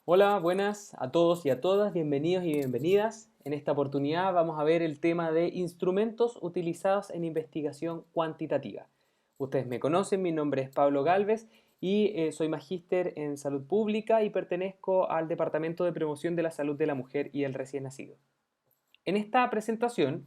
Hola, buenas a todos y a todas, bienvenidos y bienvenidas. En esta oportunidad vamos a ver el tema de instrumentos utilizados en investigación cuantitativa. Ustedes me conocen, mi nombre es Pablo Galvez y soy magíster en salud pública y pertenezco al Departamento de Promoción de la Salud de la Mujer y el Recién Nacido. En esta presentación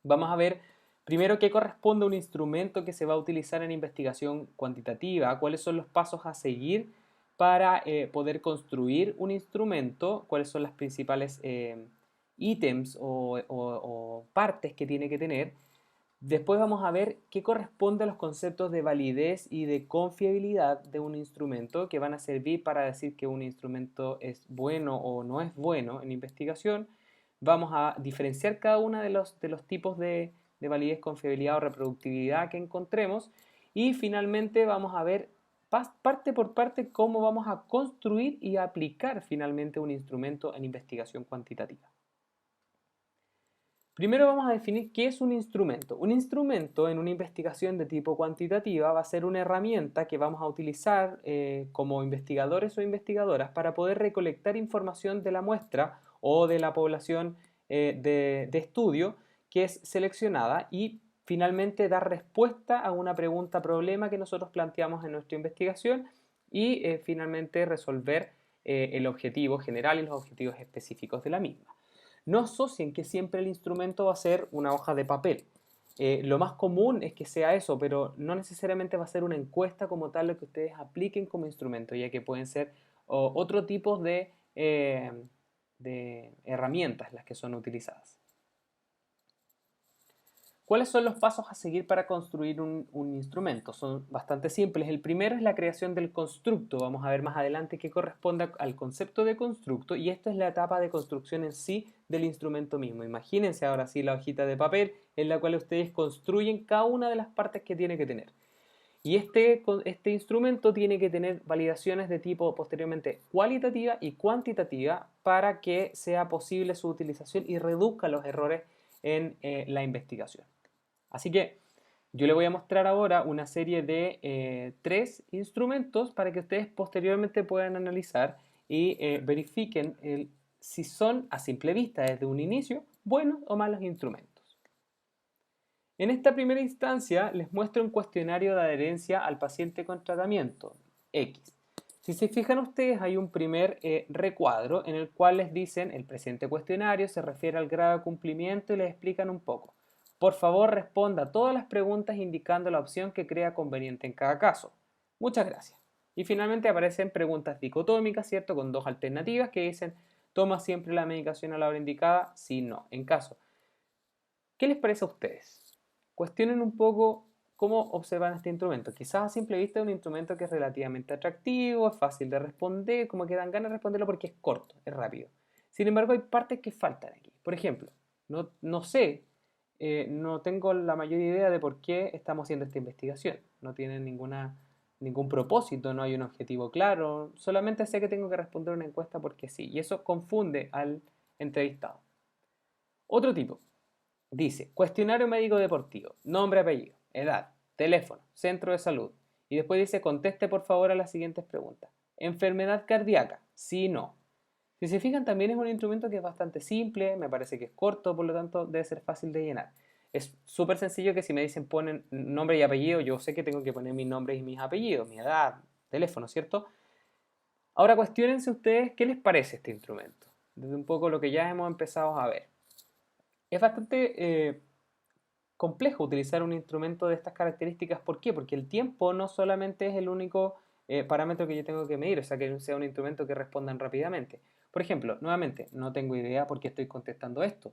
vamos a ver primero qué corresponde a un instrumento que se va a utilizar en investigación cuantitativa, cuáles son los pasos a seguir para poder construir un instrumento, cuáles son las principales ítems o partes que tiene que tener. Después vamos a ver qué corresponde a los conceptos de validez y de confiabilidad de un instrumento que van a servir para decir que un instrumento es bueno o no es bueno en investigación. Vamos a diferenciar cada uno de los tipos de validez, confiabilidad o reproductibilidad que encontremos. Y finalmente vamos a ver parte por parte cómo vamos a construir y aplicar finalmente un instrumento en investigación cuantitativa. Primero vamos a definir qué es un instrumento. Un instrumento en una investigación de tipo cuantitativa va a ser una herramienta que vamos a utilizar como investigadores o investigadoras para poder recolectar información de la muestra o de la población de estudio que es seleccionada y finalmente dar respuesta a una pregunta problema que nosotros planteamos en nuestra investigación y finalmente resolver el objetivo general y los objetivos específicos de la misma. No asocien que siempre el instrumento va a ser una hoja de papel. Lo más común es que sea eso, pero no necesariamente va a ser una encuesta como tal lo que ustedes apliquen como instrumento, ya que pueden ser otro tipo de herramientas las que son utilizadas. ¿Cuáles son los pasos a seguir para construir un instrumento? Son bastante simples. El primero es la creación del constructo. Vamos a ver más adelante qué corresponde al concepto de constructo y esta es la etapa de construcción en sí del instrumento mismo. Imagínense ahora sí la hojita de papel en la cual ustedes construyen cada una de las partes que tiene que tener. Y este instrumento tiene que tener validaciones de tipo posteriormente cualitativa y cuantitativa para que sea posible su utilización y reduzca los errores en la investigación. Así que yo le voy a mostrar ahora una serie de tres instrumentos para que ustedes posteriormente puedan analizar y verifiquen si son a simple vista desde un inicio buenos o malos instrumentos. En esta primera instancia les muestro un cuestionario de adherencia al paciente con tratamiento X. Si se fijan ustedes hay un primer recuadro en el cual les dicen el presente cuestionario se refiere al grado de cumplimiento y les explican un poco. Por favor responda a todas las preguntas indicando la opción que crea conveniente en cada caso. Muchas gracias. Y finalmente aparecen preguntas dicotómicas, ¿cierto? Con dos alternativas que dicen ¿toma siempre la medicación a la hora indicada? Sí, no. En caso. ¿Qué les parece a ustedes? Cuestionen un poco cómo observan este instrumento. Quizás a simple vista es un instrumento que es relativamente atractivo, es fácil de responder, como que dan ganas de responderlo porque es corto, es rápido. Sin embargo, hay partes que faltan aquí. Por ejemplo, no sé, no tengo la mayor idea de por qué estamos haciendo esta investigación. No tiene ningún propósito, no hay un objetivo claro. Solamente sé que tengo que responder una encuesta porque sí. Y eso confunde al entrevistado. Otro tipo. Dice, cuestionario médico deportivo, nombre, apellido, edad, teléfono, centro de salud. Y después dice, conteste por favor a las siguientes preguntas. Enfermedad cardíaca, sí, no. Si se fijan, también es un instrumento que es bastante simple, me parece que es corto, por lo tanto debe ser fácil de llenar. Es súper sencillo que si me dicen ponen nombre y apellido, yo sé que tengo que poner mis nombres y mis apellidos, mi edad, teléfono, ¿cierto? Ahora cuestionense ustedes qué les parece este instrumento, desde un poco lo que ya hemos empezado a ver. Es bastante complejo utilizar un instrumento de estas características. ¿Por qué? Porque el tiempo no solamente es el único parámetro que yo tengo que medir, o sea, que sea un instrumento que respondan rápidamente. Por ejemplo, nuevamente, no tengo idea por qué estoy contestando esto.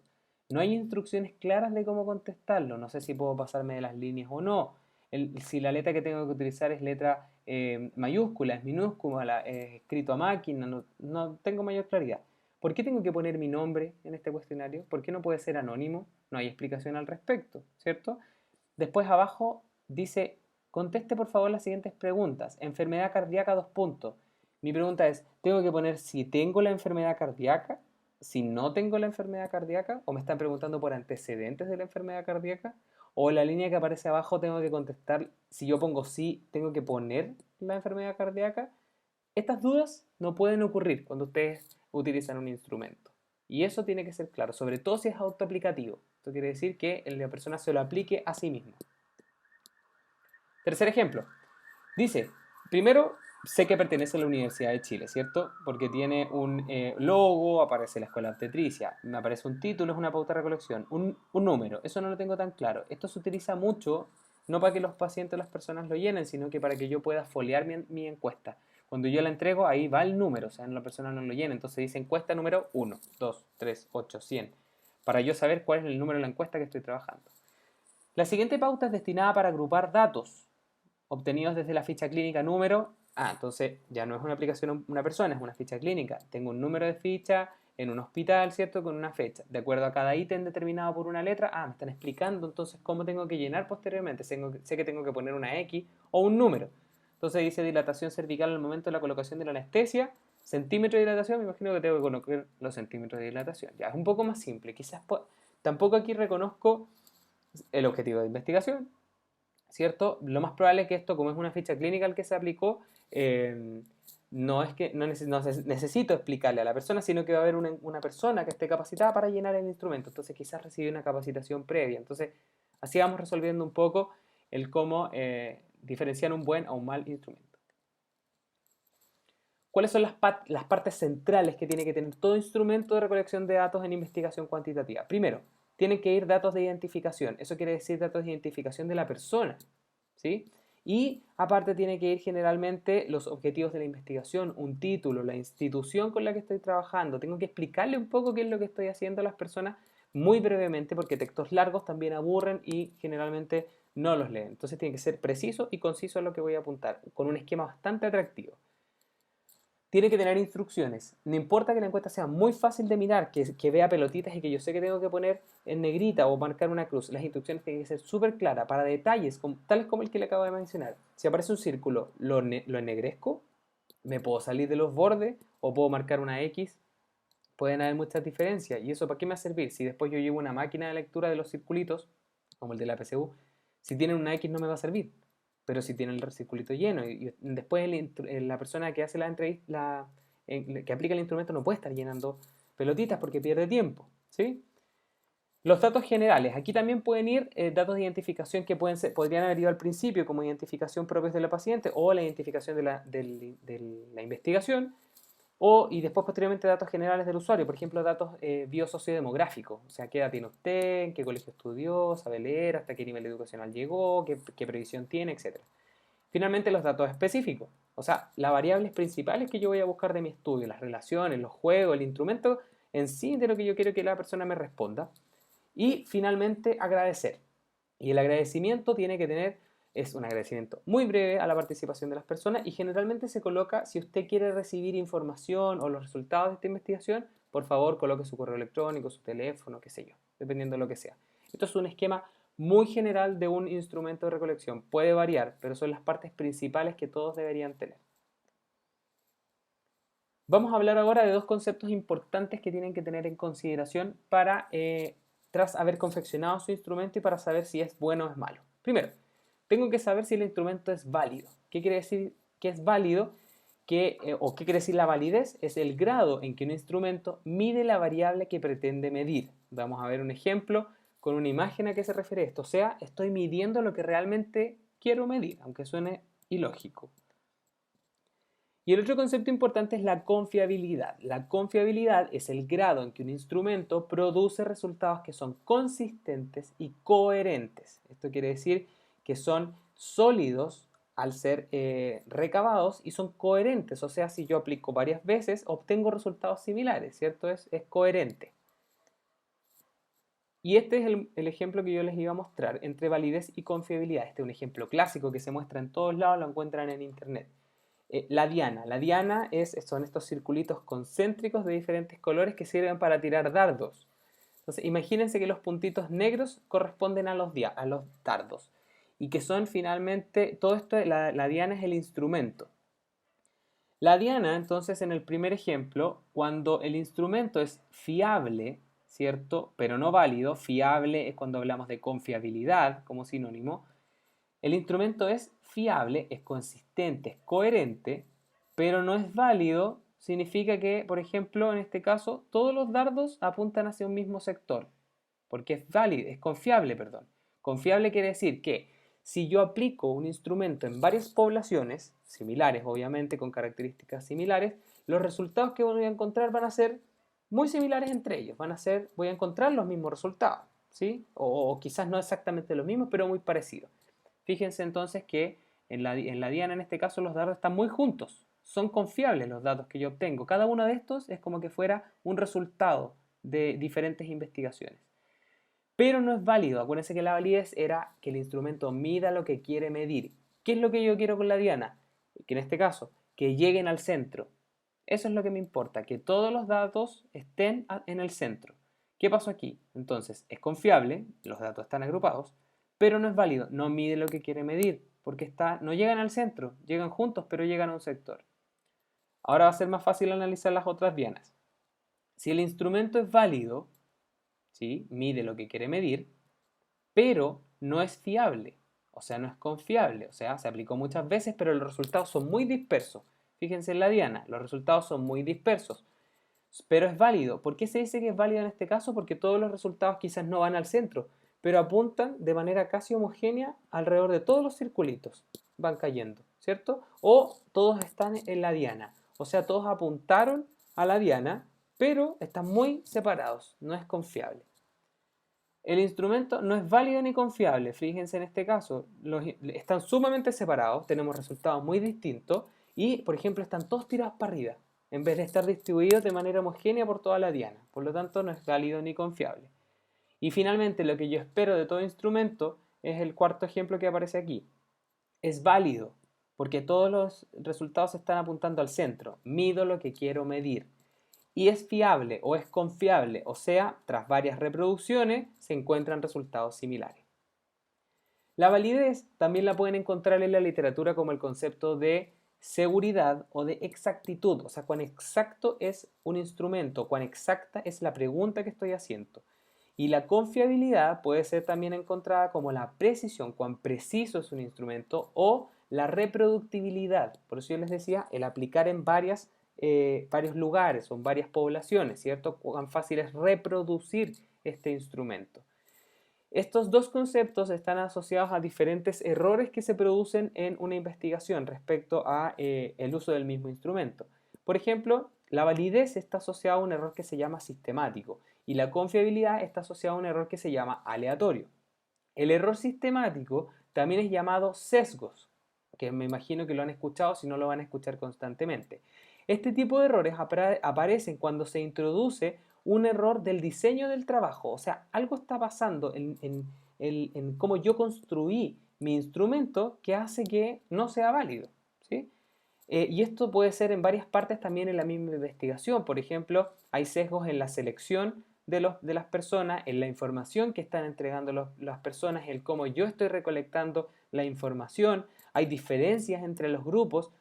No hay instrucciones claras de cómo contestarlo. No sé si puedo pasarme de las líneas o no. Si la letra que tengo que utilizar es letra mayúscula, es minúscula, es escrito a máquina, no tengo mayor claridad. ¿Por qué tengo que poner mi nombre en este cuestionario? ¿Por qué no puede ser anónimo? No hay explicación al respecto, ¿cierto? Después abajo dice, conteste por favor las siguientes preguntas. Enfermedad cardíaca, dos puntos. Mi pregunta es, ¿tengo que poner si tengo la enfermedad cardíaca? Si no tengo la enfermedad cardíaca, o me están preguntando por antecedentes de la enfermedad cardíaca, o en la línea que aparece abajo tengo que contestar, si yo pongo sí, tengo que poner la enfermedad cardíaca. Estas dudas no pueden ocurrir cuando ustedes utilizan un instrumento. Y eso tiene que ser claro, sobre todo si es autoaplicativo. Esto quiere decir que la persona se lo aplique a sí misma. Tercer ejemplo. Dice, primero, sé que pertenece a la Universidad de Chile, ¿cierto? Porque tiene un logo, aparece la escuela de obstetricia, me aparece un título, es una pauta de recolección, un número. Eso no lo tengo tan claro. Esto se utiliza mucho, no para que los pacientes o las personas lo llenen, sino que para que yo pueda foliar mi encuesta. Cuando yo la entrego, ahí va el número, o sea, la persona no lo llena. Entonces dice encuesta número 1, 2, 3, 8, 100, para yo saber cuál es el número de la encuesta que estoy trabajando. La siguiente pauta es destinada para agrupar datos obtenidos desde la ficha clínica número. Entonces ya no es una aplicación a una persona, es una ficha clínica. Tengo un número de ficha en un hospital, ¿cierto? Con una fecha. De acuerdo a cada ítem determinado por una letra, me están explicando entonces cómo tengo que llenar posteriormente. Sé que tengo que poner una X o un número. Entonces dice dilatación cervical al momento de la colocación de la anestesia, centímetro de dilatación, me imagino que tengo que colocar los centímetros de dilatación. Ya es un poco más simple. Quizás tampoco aquí reconozco el objetivo de investigación, ¿cierto? Lo más probable es que esto, como es una ficha clínica al que se aplicó, no es que no necesito explicarle a la persona, sino que va a haber una persona que esté capacitada para llenar el instrumento. Entonces quizás recibe una capacitación previa. Entonces así vamos resolviendo un poco el cómo diferenciar un buen a un mal instrumento. ¿Cuáles son las partes centrales que tiene que tener todo instrumento de recolección de datos en investigación cuantitativa? Primero, tienen que ir datos de identificación. Eso quiere decir datos de identificación de la persona, ¿sí? Y aparte tiene que ir generalmente los objetivos de la investigación, un título, la institución con la que estoy trabajando. Tengo que explicarle un poco qué es lo que estoy haciendo a las personas muy brevemente, porque textos largos también aburren y generalmente no los leen. Entonces tiene que ser preciso y conciso en lo que voy a apuntar, con un esquema bastante atractivo. Tiene que tener instrucciones. No importa que la encuesta sea muy fácil de mirar, que vea pelotitas y que yo sé que tengo que poner en negrita o marcar una cruz. Las instrucciones tienen que ser súper claras para detalles, tales como el que le acabo de mencionar. Si aparece un círculo, lo ennegrezco, me puedo salir de los bordes o puedo marcar una X. Pueden haber muchas diferencias. ¿Y eso para qué me va a servir? Si después yo llevo una máquina de lectura de los circulitos, como el de la PSU, si tienen una X no me va a servir. Pero si tienen el circulito lleno y después la persona que hace la entrevista, que aplica el instrumento no puede estar llenando pelotitas porque pierde tiempo, ¿sí? Los datos generales. Aquí también pueden ir datos de identificación que podrían haber ido al principio como identificación propios de la paciente o la identificación de la investigación y después posteriormente datos generales del usuario, por ejemplo datos biosociodemográficos, o sea, qué edad tiene usted, en qué colegio estudió, sabe leer, hasta qué nivel educacional llegó, qué previsión tiene, etc. Finalmente los datos específicos, o sea, las variables principales que yo voy a buscar de mi estudio, las relaciones, los juegos, el instrumento en sí de lo que yo quiero que la persona me responda. Y finalmente agradecer. Y el agradecimiento tiene que tener, es un agradecimiento muy breve a la participación de las personas y generalmente se coloca, si usted quiere recibir información o los resultados de esta investigación, por favor coloque su correo electrónico, su teléfono, qué sé yo, dependiendo de lo que sea. Esto es un esquema muy general de un instrumento de recolección. Puede variar, pero son las partes principales que todos deberían tener. Vamos a hablar ahora de dos conceptos importantes que tienen que tener en consideración tras haber confeccionado su instrumento y para saber si es bueno o es malo. Primero, tengo que saber si el instrumento es válido. ¿Qué quiere decir que es válido? ¿O qué quiere decir la validez? Es el grado en que un instrumento mide la variable que pretende medir. Vamos a ver un ejemplo con una imagen a qué se refiere esto. O sea, estoy midiendo lo que realmente quiero medir, aunque suene ilógico. Y el otro concepto importante es la confiabilidad. La confiabilidad es el grado en que un instrumento produce resultados que son consistentes y coherentes. Esto quiere decir que son sólidos al ser recabados y son coherentes. O sea, si yo aplico varias veces, obtengo resultados similares, ¿cierto? Es coherente. Y este es el ejemplo que yo les iba a mostrar entre validez y confiabilidad. Este es un ejemplo clásico que se muestra en todos lados, lo encuentran en internet. La diana. La diana son estos circulitos concéntricos de diferentes colores que sirven para tirar dardos. Entonces, imagínense que los puntitos negros corresponden a los dardos. Y que son finalmente, todo esto, la diana es el instrumento. La diana, entonces, en el primer ejemplo, cuando el instrumento es fiable, ¿cierto? Pero no válido, fiable es cuando hablamos de confiabilidad como sinónimo. El instrumento es fiable, es consistente, es coherente, pero no es válido significa que, por ejemplo, en este caso, todos los dardos apuntan hacia un mismo sector, porque es válido, es confiable, perdón. Confiable quiere decir que si yo aplico un instrumento en varias poblaciones, similares obviamente, con características similares, los resultados que voy a encontrar van a ser muy similares entre ellos, voy a encontrar los mismos resultados, ¿sí? O quizás no exactamente los mismos, pero muy parecidos. Fíjense entonces que en la diana, en este caso, los datos están muy juntos. Son confiables los datos que yo obtengo. Cada uno de estos es como que fuera un resultado de diferentes investigaciones. Pero no es válido. Acuérdense que la validez era que el instrumento mida lo que quiere medir. ¿Qué es lo que yo quiero con la diana? Que en este caso, que lleguen al centro. Eso es lo que me importa, que todos los datos estén en el centro. ¿Qué pasó aquí? Entonces, es confiable, los datos están agrupados, pero no es válido, no mide lo que quiere medir, porque no llegan al centro, llegan juntos, pero llegan a un sector. Ahora va a ser más fácil analizar las otras dianas. Si el instrumento es válido, ¿sí? Mide lo que quiere medir, pero no es fiable, o sea, no es confiable, o sea, se aplicó muchas veces, pero los resultados son muy dispersos. Fíjense en la diana, los resultados son muy dispersos, pero es válido. ¿Por qué se dice que es válido en este caso? Porque todos los resultados quizás no van al centro, pero apuntan de manera casi homogénea alrededor de todos los circulitos, van cayendo, ¿cierto? O todos están en la diana, o sea, todos apuntaron a la diana, pero están muy separados, no es confiable. El instrumento no es válido ni confiable, fíjense en este caso, están sumamente separados, tenemos resultados muy distintos y, por ejemplo, están todos tirados para arriba, en vez de estar distribuidos de manera homogénea por toda la diana, por lo tanto no es válido ni confiable. Y finalmente, lo que yo espero de todo instrumento es el cuarto ejemplo que aparece aquí. Es válido, porque todos los resultados están apuntando al centro, mido lo que quiero medir. Y es fiable o es confiable, o sea, tras varias reproducciones se encuentran resultados similares. La validez también la pueden encontrar en la literatura como el concepto de seguridad o de exactitud, o sea, cuán exacto es un instrumento, cuán exacta es la pregunta que estoy haciendo. Y la confiabilidad puede ser también encontrada como la precisión, cuán preciso es un instrumento, o la reproductibilidad. Por eso yo les decía, el aplicar en varios lugares o en varias poblaciones, ¿cierto? Cuán fácil es reproducir este instrumento. Estos dos conceptos están asociados a diferentes errores que se producen en una investigación respecto a el uso del mismo instrumento. Por ejemplo, la validez está asociada a un error que se llama sistemático y la confiabilidad está asociada a un error que se llama aleatorio. El error sistemático también es llamado sesgos, que me imagino que lo han escuchado, si no lo van a escuchar constantemente. Este tipo de errores aparecen cuando se introduce un error del diseño del trabajo, o sea, algo está pasando en cómo yo construí mi instrumento que hace que no sea válido, ¿sí? Y esto puede ser en varias partes también en la misma investigación. Por ejemplo, hay sesgos en la selección de las personas, en la información que están entregando las personas, en cómo yo estoy recolectando la información. Hay diferencias entre los grupos.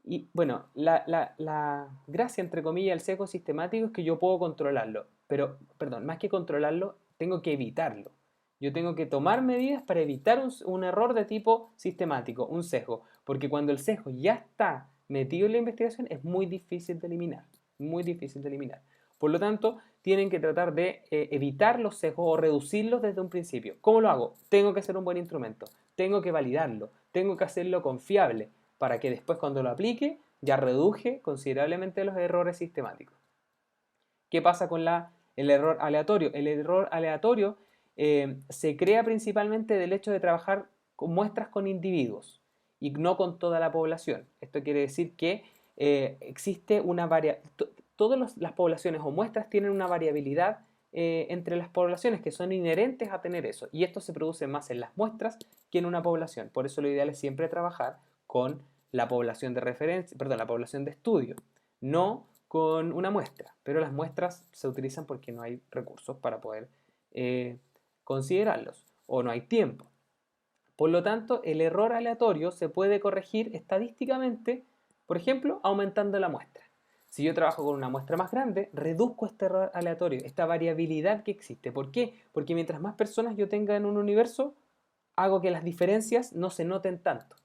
Y bueno, la gracia, entre comillas, del sesgo sistemático es que yo puedo controlarlo. Pero, perdón, más que controlarlo, tengo que evitarlo. Yo tengo que tomar medidas para evitar un error de tipo sistemático, un sesgo. Porque cuando el sesgo ya está metido en la investigación es muy difícil de eliminar. Muy difícil de eliminar. Por lo tanto, tienen que tratar de evitar los sesgos o reducirlos desde un principio. ¿Cómo lo hago? Tengo que hacer un buen instrumento. Tengo que validarlo. Tengo que hacerlo confiable para que después cuando lo aplique ya reduje considerablemente los errores sistemáticos. ¿Qué pasa con el error aleatorio? El error aleatorio se crea principalmente del hecho de trabajar con muestras con individuos y no con toda la población. Esto quiere decir que existe una todas las poblaciones o muestras tienen una variabilidad entre las poblaciones que son inherentes a tener eso. Y esto se produce más en las muestras que en una población. Por eso lo ideal es siempre trabajar con la población de referencia, perdón, la población de estudio, no con una muestra, pero las muestras se utilizan porque no hay recursos para poder considerarlos o no hay tiempo. Por lo tanto, el error aleatorio se puede corregir estadísticamente, por ejemplo, aumentando la muestra. Si yo trabajo con una muestra más grande, reduzco este error aleatorio, esta variabilidad que existe. ¿Por qué? Porque mientras más personas yo tenga en un universo, hago que las diferencias no se noten tanto.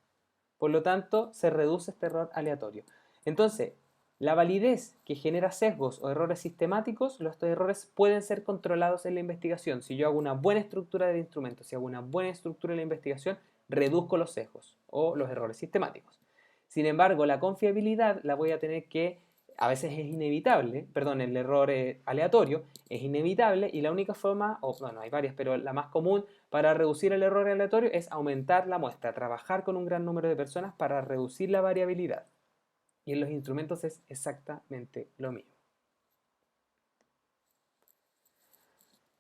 Por lo tanto, se reduce este error aleatorio. Entonces, la validez que genera sesgos o errores sistemáticos, estos errores pueden ser controlados en la investigación. Si yo hago una buena estructura del instrumento, si hago una buena estructura de la investigación, reduzco los sesgos o los errores sistemáticos. Sin embargo, la confiabilidad la voy a tener que, a veces es inevitable, perdón, el error aleatorio es inevitable y la única forma, o bueno, hay varias, pero la más común para reducir el error aleatorio es aumentar la muestra, trabajar con un gran número de personas para reducir la variabilidad. Y en los instrumentos es exactamente lo mismo.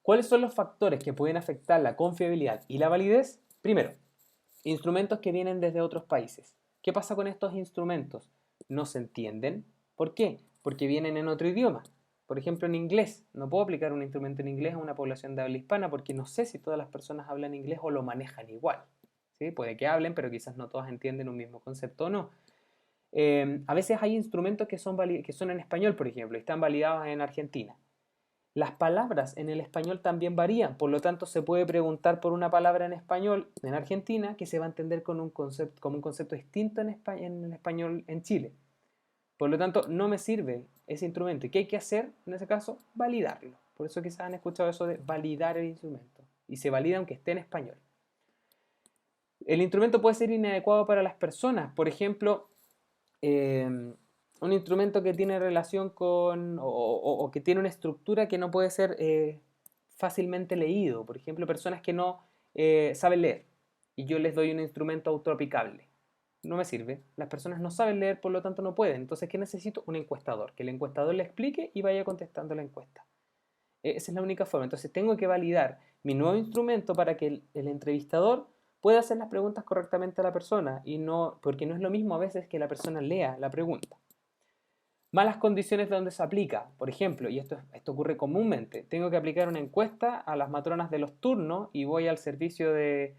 ¿Cuáles son los factores que pueden afectar la confiabilidad y la validez? Primero, instrumentos que vienen desde otros países. ¿Qué pasa con estos instrumentos? No se entienden. ¿Por qué? Porque vienen en otro idioma. Por ejemplo, en inglés. No puedo aplicar un instrumento en inglés a una población de habla hispana porque no sé si todas las personas hablan inglés o lo manejan igual. ¿Sí? Puede que hablen, pero quizás no todas entienden un mismo concepto o no. A veces hay instrumentos que son en español, por ejemplo, y están validados en Argentina. Las palabras en el español también varían, por lo tanto se puede preguntar por una palabra en español en Argentina que se va a entender como un concepto distinto en el español en Chile. Por lo tanto, no me sirve ese instrumento. ¿Y qué hay que hacer en ese caso? Validarlo. Por eso quizás han escuchado eso de validar el instrumento. Y se valida aunque esté en español. El instrumento puede ser inadecuado para las personas. Por ejemplo, un instrumento que tiene relación con o que tiene una estructura que no puede ser fácilmente leído. Por ejemplo, personas que no saben leer y yo les doy un instrumento autoaplicable. No me sirve. Las personas no saben leer, por lo tanto no pueden. Entonces, ¿qué necesito? Un encuestador. Que el encuestador le explique y vaya contestando la encuesta. Esa es la única forma. Entonces, tengo que validar mi nuevo instrumento para que el entrevistador pueda hacer las preguntas correctamente a la persona y no, porque no es lo mismo a veces que la persona lea la pregunta. Malas condiciones donde se aplica. Por ejemplo, y esto ocurre comúnmente, tengo que aplicar una encuesta a las matronas de los turnos y voy al servicio de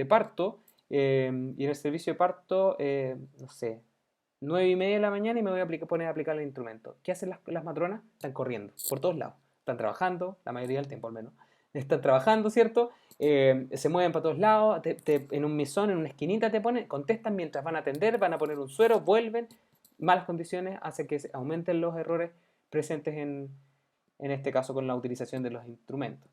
parto y en el servicio de parto, no sé, 9:30 de la mañana y me voy a poner a aplicar el instrumento. ¿Qué hacen las matronas? Están corriendo por todos lados. Están trabajando, la mayoría del tiempo al menos. Están trabajando, ¿cierto? Se mueven para todos lados, en un mesón, en una esquinita te ponen, contestan mientras van a atender, van a poner un suero, vuelven. Malas condiciones hacen que aumenten los errores presentes en este caso con la utilización de los instrumentos.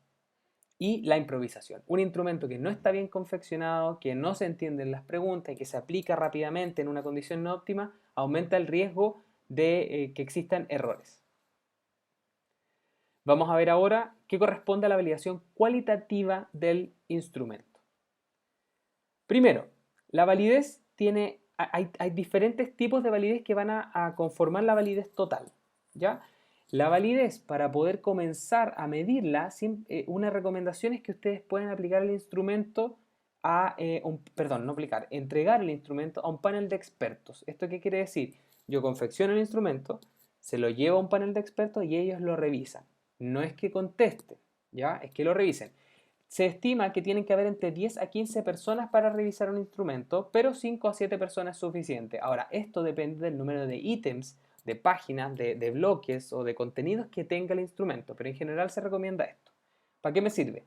Y la improvisación. Un instrumento que no está bien confeccionado, que no se entienden las preguntas y que se aplica rápidamente en una condición no óptima, aumenta el riesgo de que existan errores. Vamos a ver ahora qué corresponde a la validación cualitativa del instrumento. Primero, la validez hay diferentes tipos de validez que van a conformar la validez total, ¿ya? La validez, para poder comenzar a medirla, una recomendación es que ustedes pueden aplicar el instrumento entregar el instrumento a un panel de expertos. ¿Esto qué quiere decir? Yo confecciono el instrumento, se lo llevo a un panel de expertos y ellos lo revisan. No es que contesten, ¿ya? Es que lo revisen. Se estima que tienen que haber entre 10 a 15 personas para revisar un instrumento, pero 5 a 7 personas es suficiente. Ahora, esto depende del número de ítems, de páginas, de bloques o de contenidos que tenga el instrumento, pero en general se recomienda esto. ¿Para qué me sirve?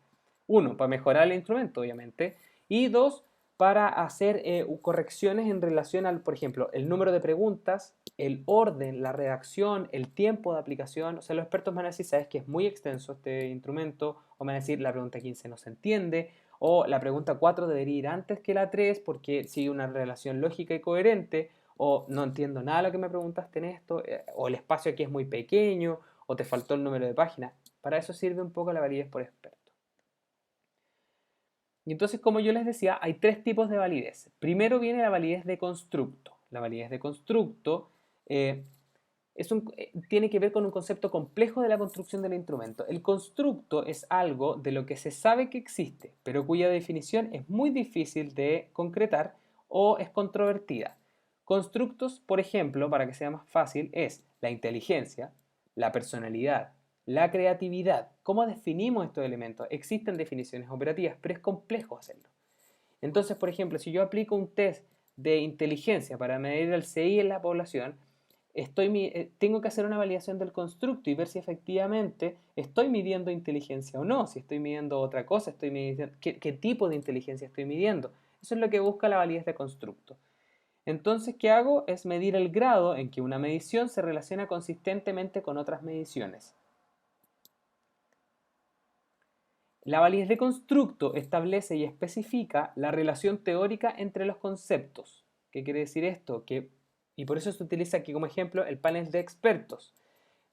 Uno, para mejorar el instrumento, obviamente, y dos, para hacer correcciones en relación al, por ejemplo, el número de preguntas, el orden, la redacción, el tiempo de aplicación. O sea, los expertos van a decir, sabes que es muy extenso este instrumento, o van a decir, la pregunta 15 no se entiende, o la pregunta 4 debería ir antes que la 3 porque sigue una relación lógica y coherente, o no entiendo nada de lo que me preguntaste en esto, o el espacio aquí es muy pequeño, o te faltó el número de página. Para eso sirve un poco la validez por experto. Y entonces, como yo les decía, hay tres tipos de validez. Primero viene la validez de constructo. La validez de constructo tiene que ver con un concepto complejo de la construcción del instrumento. El constructo es algo de lo que se sabe que existe, pero cuya definición es muy difícil de concretar o es controvertida. Constructos, por ejemplo, para que sea más fácil, es la inteligencia, la personalidad, la creatividad. ¿Cómo definimos estos elementos? Existen definiciones operativas, pero es complejo hacerlo. Entonces, por ejemplo, si yo aplico un test de inteligencia para medir el CI en la población, tengo que hacer una validación del constructo y ver si efectivamente estoy midiendo inteligencia o no, si estoy midiendo otra cosa, qué tipo de inteligencia estoy midiendo. Eso es lo que busca la validez de constructo. Entonces, ¿qué hago? Es medir el grado en que una medición se relaciona consistentemente con otras mediciones. La validez de constructo establece y especifica la relación teórica entre los conceptos. ¿Qué quiere decir esto? Y por eso se utiliza aquí como ejemplo el panel de expertos.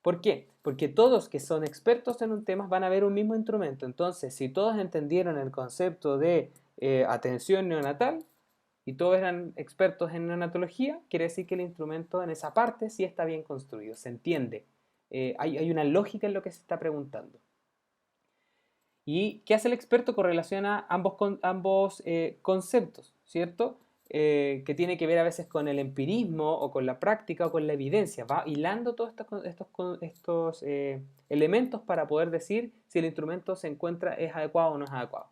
¿Por qué? Porque todos que son expertos en un tema van a ver un mismo instrumento. Entonces, si todos entendieron el concepto de atención neonatal y todos eran expertos en neonatología, quiere decir que el instrumento en esa parte sí está bien construido, se entiende. Hay una lógica en lo que se está preguntando. ¿Y qué hace el experto? Correlaciona ambos conceptos, ¿cierto? Que tiene que ver a veces con el empirismo o con la práctica o con la evidencia. Va hilando todos estos elementos para poder decir si el instrumento es adecuado o no es adecuado.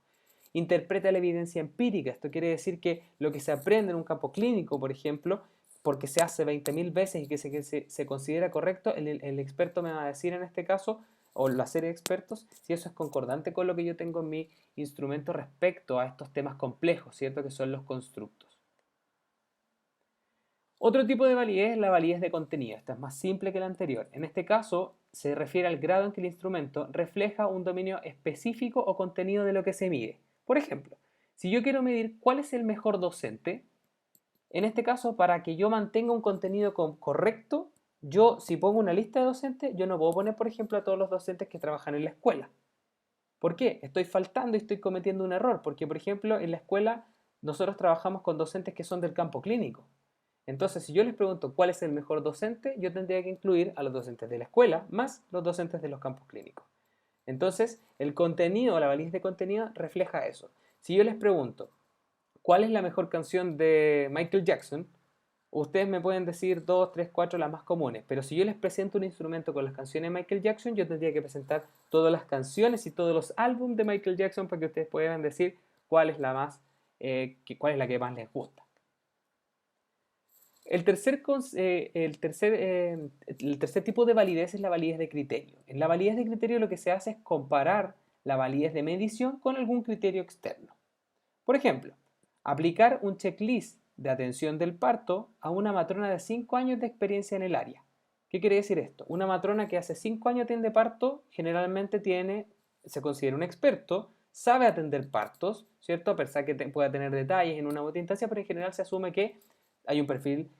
Interpreta la evidencia empírica. Esto quiere decir que lo que se aprende en un campo clínico, por ejemplo, porque se hace 20.000 veces y que se considera correcto, el experto me va a decir en este caso, o la serie de expertos, si eso es concordante con lo que yo tengo en mi instrumento respecto a estos temas complejos, ¿cierto? Que son los constructos. Otro tipo de validez es la validez de contenido. Esta es más simple que la anterior. En este caso, se refiere al grado en que el instrumento refleja un dominio específico o contenido de lo que se mide. Por ejemplo, si yo quiero medir cuál es el mejor docente, en este caso, para que yo mantenga un contenido correcto, yo si pongo una lista de docentes, yo no puedo poner, por ejemplo, a todos los docentes que trabajan en la escuela. ¿Por qué? Estoy faltando y estoy cometiendo un error, porque, por ejemplo, en la escuela nosotros trabajamos con docentes que son del campo clínico. Entonces, si yo les pregunto cuál es el mejor docente, yo tendría que incluir a los docentes de la escuela más los docentes de los campos clínicos. Entonces, el contenido, la validez de contenido refleja eso. Si yo les pregunto, ¿cuál es la mejor canción de Michael Jackson? Ustedes me pueden decir 2, 3, 4 las más comunes, pero si yo les presento un instrumento con las canciones de Michael Jackson, yo tendría que presentar todas las canciones y todos los álbumes de Michael Jackson para que ustedes puedan decir cuál es la que más les gusta. El tercer tipo de validez es la validez de criterio. En la validez de criterio lo que se hace es comparar la validez de medición con algún criterio externo. Por ejemplo, aplicar un checklist de atención del parto a una matrona de 5 años de experiencia en el área. ¿Qué quiere decir esto? Una matrona que hace 5 años atiende parto generalmente se considera un experto, sabe atender partos, ¿cierto? A pesar que pueda tener detalles en una u otra instancia, pero en general se asume que hay un perfil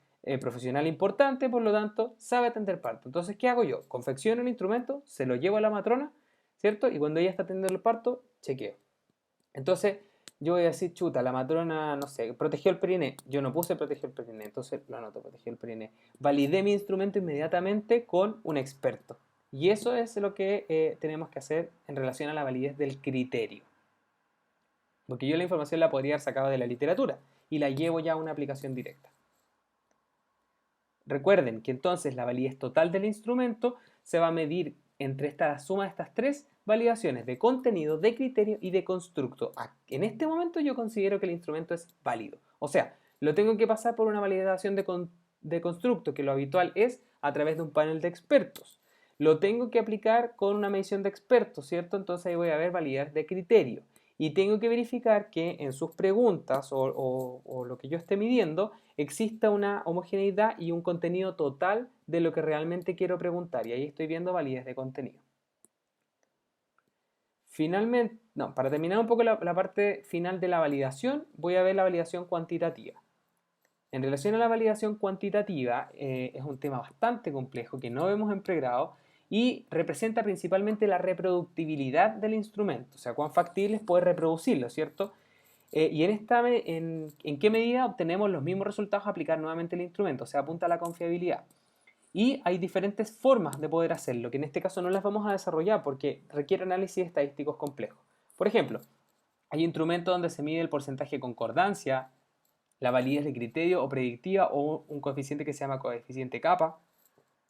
profesional importante, por lo tanto, sabe atender parto. Entonces, ¿qué hago yo? Confecciono el instrumento, se lo llevo a la matrona, ¿cierto? Y cuando ella está atendiendo el parto, chequeo. Entonces, yo voy a decir, chuta, la matrona, no sé, protegió el periné. Yo no puse protegió el periné, entonces lo anoto, protegió el periné. Validé mi instrumento inmediatamente con un experto. Y eso es lo que tenemos que hacer en relación a la validez del criterio. Porque yo la información la podría haber sacado de la literatura y la llevo ya a una aplicación directa. Recuerden que entonces la validez total del instrumento se va a medir entre la suma de estas tres validaciones de contenido, de criterio y de constructo. En este momento yo considero que el instrumento es válido. O sea, lo tengo que pasar por una validación de constructo, que lo habitual es a través de un panel de expertos. Lo tengo que aplicar con una medición de expertos, ¿cierto? Entonces ahí voy a ver validez de criterio. Y tengo que verificar que en sus preguntas o lo que yo esté midiendo exista una homogeneidad y un contenido total de lo que realmente quiero preguntar. Y ahí estoy viendo validez de contenido. Finalmente, para terminar un poco la parte final de la validación, voy a ver la validación cuantitativa. En relación a la validación cuantitativa, es un tema bastante complejo que no vemos en pregrado y representa principalmente la reproductibilidad del instrumento, o sea, cuán factible es poder reproducirlo, ¿cierto? Y en qué medida obtenemos los mismos resultados a aplicar nuevamente el instrumento, o sea, apunta a la confiabilidad. Y hay diferentes formas de poder hacerlo, que en este caso no las vamos a desarrollar porque requiere análisis estadísticos complejos. Por ejemplo, hay instrumentos donde se mide el porcentaje de concordancia, la validez de criterio o predictiva o un coeficiente que se llama coeficiente kappa,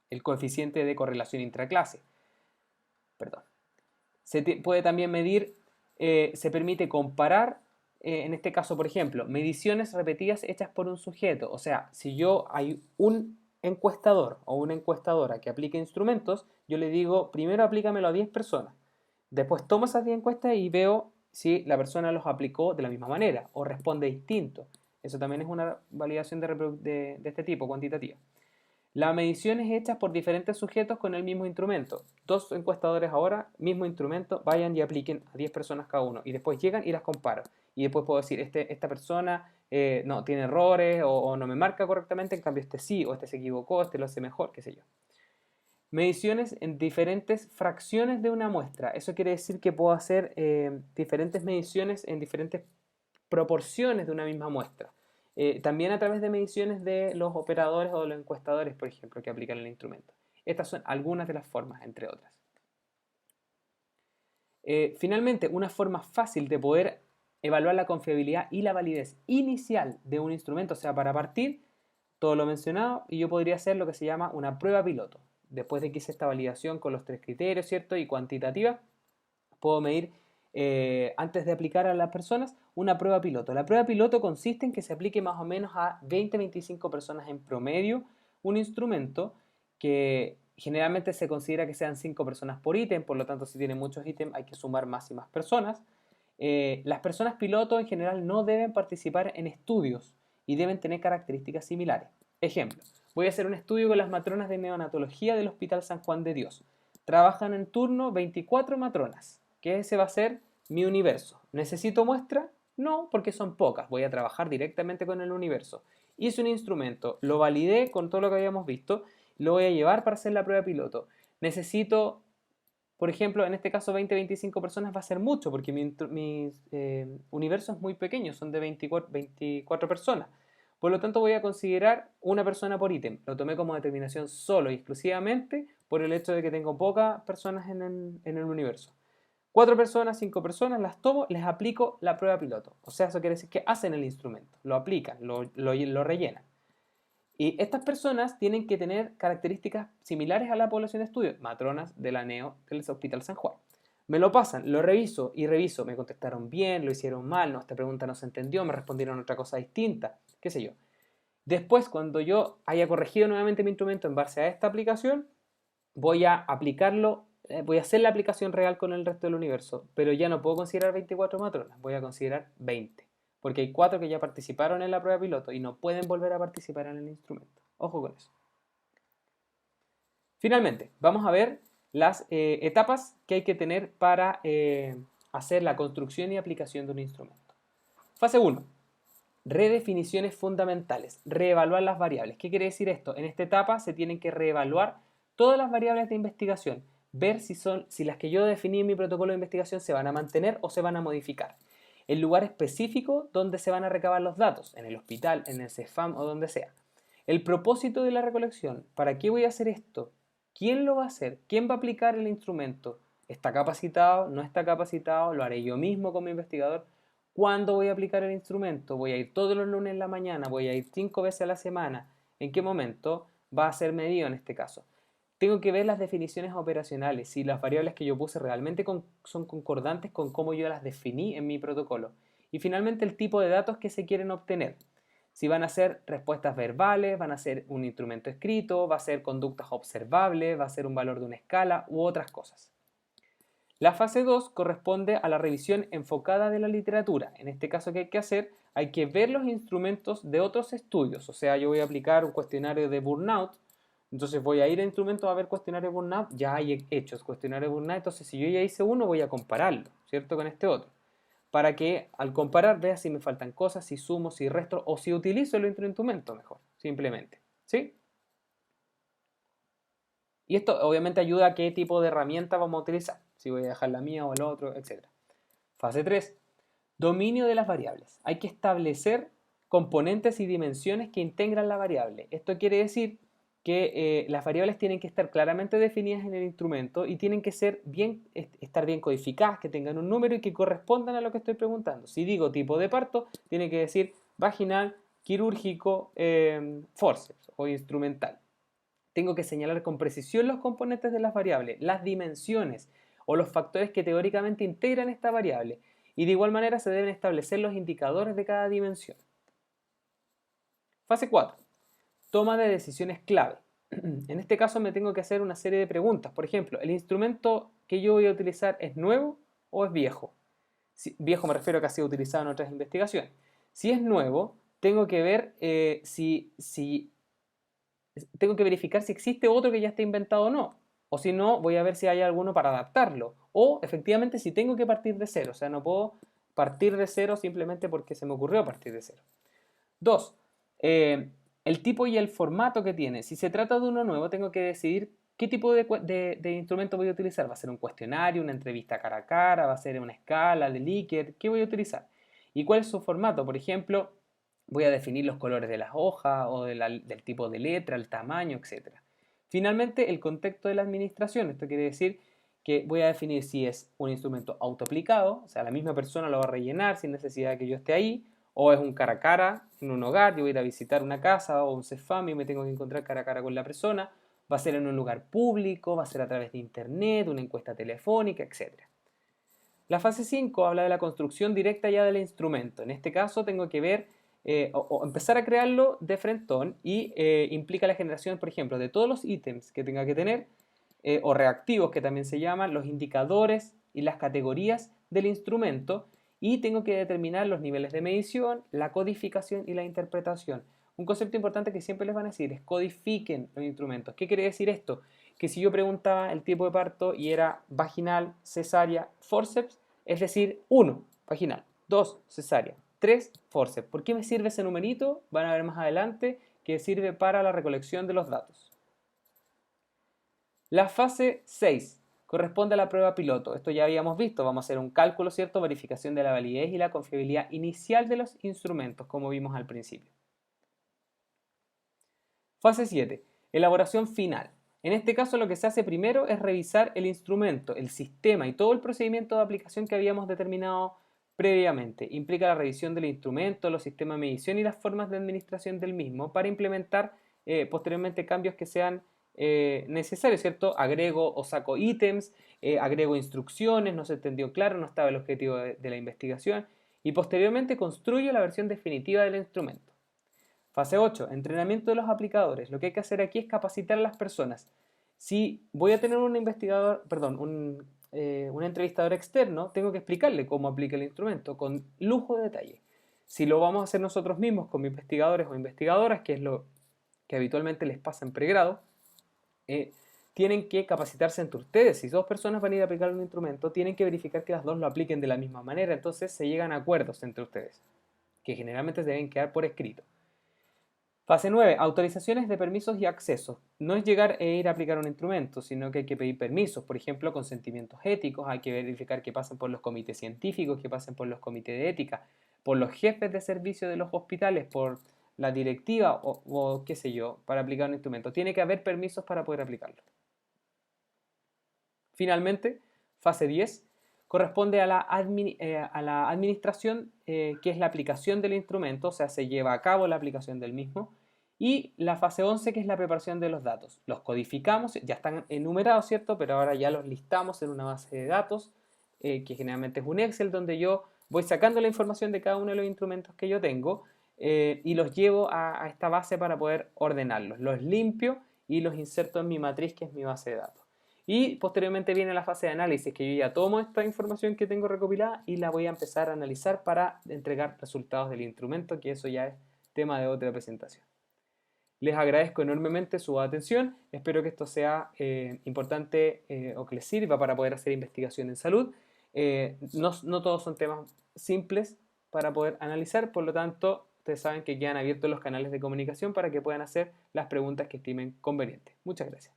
el coeficiente de correlación intraclase. Perdón. Puede también medir, se permite comparar, en este caso, por ejemplo, mediciones repetidas hechas por un sujeto. O sea, si hay un encuestador o una encuestadora que aplique instrumentos, yo le digo, primero aplícamelo a 10 personas. Después tomo esas 10 encuestas y veo si la persona los aplicó de la misma manera o responde distinto. Eso también es una validación de este tipo, cuantitativa. La medición es hecha por diferentes sujetos con el mismo instrumento. 2 encuestadores ahora, mismo instrumento, vayan y apliquen a 10 personas cada uno. Y después llegan y las comparo. Y después puedo decir, esta persona no tiene errores o no me marca correctamente, en cambio este sí, o este se equivocó, este lo hace mejor, qué sé yo. Mediciones en diferentes fracciones de una muestra. Eso quiere decir que puedo hacer diferentes mediciones en diferentes proporciones de una misma muestra. También a través de mediciones de los operadores o de los encuestadores, por ejemplo, que aplican el instrumento. Estas son algunas de las formas, entre otras. Finalmente, una forma fácil de poder evaluar la confiabilidad y la validez inicial de un instrumento, o sea, para partir, todo lo mencionado, y yo podría hacer lo que se llama una prueba piloto. Después de que hice esta validación con los 3 criterios, ¿cierto? Y cuantitativa, puedo medir, antes de aplicar a las personas, una prueba piloto. La prueba piloto consiste en que se aplique más o menos a 20-25 personas en promedio un instrumento que generalmente se considera que sean 5 personas por ítem, por lo tanto si tiene muchos ítems hay que sumar más y más personas. Las personas piloto en general no deben participar en estudios y deben tener características similares. Ejemplo, voy a hacer un estudio con las matronas de neonatología del Hospital San Juan de Dios. Trabajan en turno 24 matronas, que ese va a ser mi universo. ¿Necesito muestra? No, porque son pocas. Voy a trabajar directamente con el universo. Hice un instrumento, lo validé con todo lo que habíamos visto, lo voy a llevar para hacer la prueba piloto. Necesito, por ejemplo, en este caso 20-25 personas va a ser mucho, porque mi universo es muy pequeño, son de 24 personas. Por lo tanto, voy a considerar una persona por ítem. Lo tomé como determinación solo y exclusivamente por el hecho de que tengo pocas personas en el universo. 4 personas, 5 personas, las tomo, les aplico la prueba piloto. O sea, eso quiere decir que hacen el instrumento, lo aplican, lo rellenan. Y estas personas tienen que tener características similares a la población de estudio, matronas de la NEO del Hospital San Juan. Me lo pasan, lo reviso y reviso, me contestaron bien, lo hicieron mal, no, esta pregunta no se entendió, me respondieron otra cosa distinta, qué sé yo. Después, cuando yo haya corregido nuevamente mi instrumento en base a esta aplicación, voy a aplicarlo, voy a hacer la aplicación real con el resto del universo, pero ya no puedo considerar 24 matronas, voy a considerar 20, porque hay 4 que ya participaron en la prueba piloto y no pueden volver a participar en el instrumento. Ojo con eso. Finalmente, vamos a ver las etapas que hay que tener para hacer la construcción y aplicación de un instrumento. Fase 1. Redefiniciones fundamentales. Reevaluar las variables. ¿Qué quiere decir esto? En esta etapa se tienen que reevaluar todas las variables de investigación. Ver si las que yo definí en mi protocolo de investigación se van a mantener o se van a modificar. El lugar específico donde se van a recabar los datos, en el hospital, en el CEFAM o donde sea. El propósito de la recolección. ¿Para qué voy a hacer esto? ¿Quién lo va a hacer? ¿Quién va a aplicar el instrumento? ¿Está capacitado? ¿No está capacitado? ¿Lo haré yo mismo como investigador? ¿Cuándo voy a aplicar el instrumento? ¿Voy a ir todos los lunes en la mañana? ¿Voy a ir 5 veces a la semana? ¿En qué momento va a ser medido en este caso? Tengo que ver las definiciones operacionales, si las variables que yo puse realmente son concordantes con cómo yo las definí en mi protocolo. Y finalmente el tipo de datos que se quieren obtener. Si van a ser respuestas verbales, van a ser un instrumento escrito, va a ser conductas observables, va a ser un valor de una escala u otras cosas. La fase 2 corresponde a la revisión enfocada de la literatura. En este caso, ¿qué hay que hacer? Hay que ver los instrumentos de otros estudios. O sea, yo voy a aplicar un cuestionario de burnout, entonces voy a ir a instrumentos a ver cuestionario de burnout, ya hay hechos cuestionario de burnout, entonces si yo ya hice uno voy a compararlo, ¿cierto? Con este otro. Para que al comparar vea si me faltan cosas, si sumo, si resto o si utilizo el otro instrumento mejor, simplemente. ¿Sí? Y esto obviamente ayuda a qué tipo de herramienta vamos a utilizar, si voy a dejar la mía o el otro, etc. Fase 3. Dominio de las variables. Hay que establecer componentes y dimensiones que integran la variable. Esto quiere decir que las variables tienen que estar claramente definidas en el instrumento y tienen que estar bien codificadas, que tengan un número y que correspondan a lo que estoy preguntando. Si digo tipo de parto, tiene que decir vaginal, quirúrgico, forceps o instrumental. Tengo que señalar con precisión los componentes de las variables, las dimensiones o los factores que teóricamente integran esta variable. Y de igual manera se deben establecer los indicadores de cada dimensión. Fase 4. Toma de decisiones clave. En este caso me tengo que hacer una serie de preguntas. Por ejemplo, ¿el instrumento que yo voy a utilizar es nuevo o es viejo? Viejo me refiero a que ha sido utilizado en otras investigaciones. Si es nuevo, tengo que ver tengo que verificar si existe otro que ya esté inventado o no. O si no, voy a ver si hay alguno para adaptarlo. O efectivamente si tengo que partir de cero. O sea, no puedo partir de cero simplemente porque se me ocurrió partir de cero. Dos, el tipo y el formato que tiene. Si se trata de uno nuevo, tengo que decidir qué tipo de instrumento voy a utilizar. ¿Va a ser un cuestionario, una entrevista cara a cara? ¿Va a ser una escala de Likert? ¿Qué voy a utilizar? ¿Y cuál es su formato? Por ejemplo, voy a definir los colores de las hojas o del tipo de letra, el tamaño, etc. Finalmente, el contexto de la administración. Esto quiere decir que voy a definir si es un instrumento autoaplicado, o sea, la misma persona lo va a rellenar sin necesidad de que yo esté ahí, o es un cara a cara en un hogar, yo voy a ir a visitar una casa o un CEFAM y me tengo que encontrar cara a cara con la persona, va a ser en un lugar público, va a ser a través de internet, una encuesta telefónica, etc. La fase 5 habla de la construcción directa ya del instrumento. En este caso tengo que ver o empezar a crearlo de frentón y implica la generación, por ejemplo, de todos los ítems que tenga que tener o reactivos que también se llaman, los indicadores y las categorías del instrumento y tengo que determinar los niveles de medición, la codificación y la interpretación. Un concepto importante que siempre les van a decir es codifiquen los instrumentos. ¿Qué quiere decir esto? Que si yo preguntaba el tipo de parto y era vaginal, cesárea, forceps, es decir, 1, vaginal, 2, cesárea, 3, forceps. ¿Por qué me sirve ese numerito? Van a ver más adelante que sirve para la recolección de los datos. La fase 6 corresponde a la prueba piloto. Esto ya habíamos visto. Vamos a hacer un cálculo, ¿cierto? Verificación de la validez y la confiabilidad inicial de los instrumentos, como vimos al principio. Fase 7. Elaboración final. En este caso lo que se hace primero es revisar el instrumento, el sistema y todo el procedimiento de aplicación que habíamos determinado previamente. Implica la revisión del instrumento, los sistemas de medición y las formas de administración del mismo para implementar posteriormente cambios que sean necesarios, ¿cierto? Agrego o saco ítems, agrego instrucciones, no se entendió claro, no estaba el objetivo de la investigación y posteriormente construyo la versión definitiva del instrumento. Fase 8. Entrenamiento de los aplicadores. Lo que hay que hacer aquí es capacitar a las personas. Si voy a tener un investigador, perdón, un entrevistador externo, tengo que explicarle cómo aplica el instrumento con lujo de detalle. Si lo vamos a hacer nosotros mismos como investigadores o investigadoras, que es lo que habitualmente les pasa en pregrado, tienen que capacitarse entre ustedes. Si dos personas van a ir a aplicar un instrumento, tienen que verificar que las dos lo apliquen de la misma manera. Entonces se llegan a acuerdos entre ustedes, que generalmente se deben quedar por escrito. Fase 9. Autorizaciones de permisos y accesos. No es llegar e ir a aplicar un instrumento, sino que hay que pedir permisos. Por ejemplo, consentimientos éticos. Hay que verificar que pasen por los comités científicos, que pasen por los comités de ética, por los jefes de servicio de los hospitales, por la directiva o qué sé yo, para aplicar un instrumento. Tiene que haber permisos para poder aplicarlo. Finalmente, fase 10 corresponde a la administración, que es la aplicación del instrumento, o sea, se lleva a cabo la aplicación del mismo. Y la fase 11, que es la preparación de los datos. Los codificamos, ya están enumerados, ¿cierto? Pero ahora ya los listamos en una base de datos, que generalmente es un Excel, donde yo voy sacando la información de cada uno de los instrumentos que yo tengo y los llevo a esta base para poder ordenarlos. Los limpio y los inserto en mi matriz, que es mi base de datos. Y posteriormente viene la fase de análisis, que yo ya tomo esta información que tengo recopilada y la voy a empezar a analizar para entregar resultados del instrumento, que eso ya es tema de otra presentación. Les agradezco enormemente su atención, espero que esto sea importante o que les sirva para poder hacer investigación en salud. No todos son temas simples para poder analizar, por lo tanto, ustedes saben que quedan abiertos los canales de comunicación para que puedan hacer las preguntas que estimen convenientes. Muchas gracias.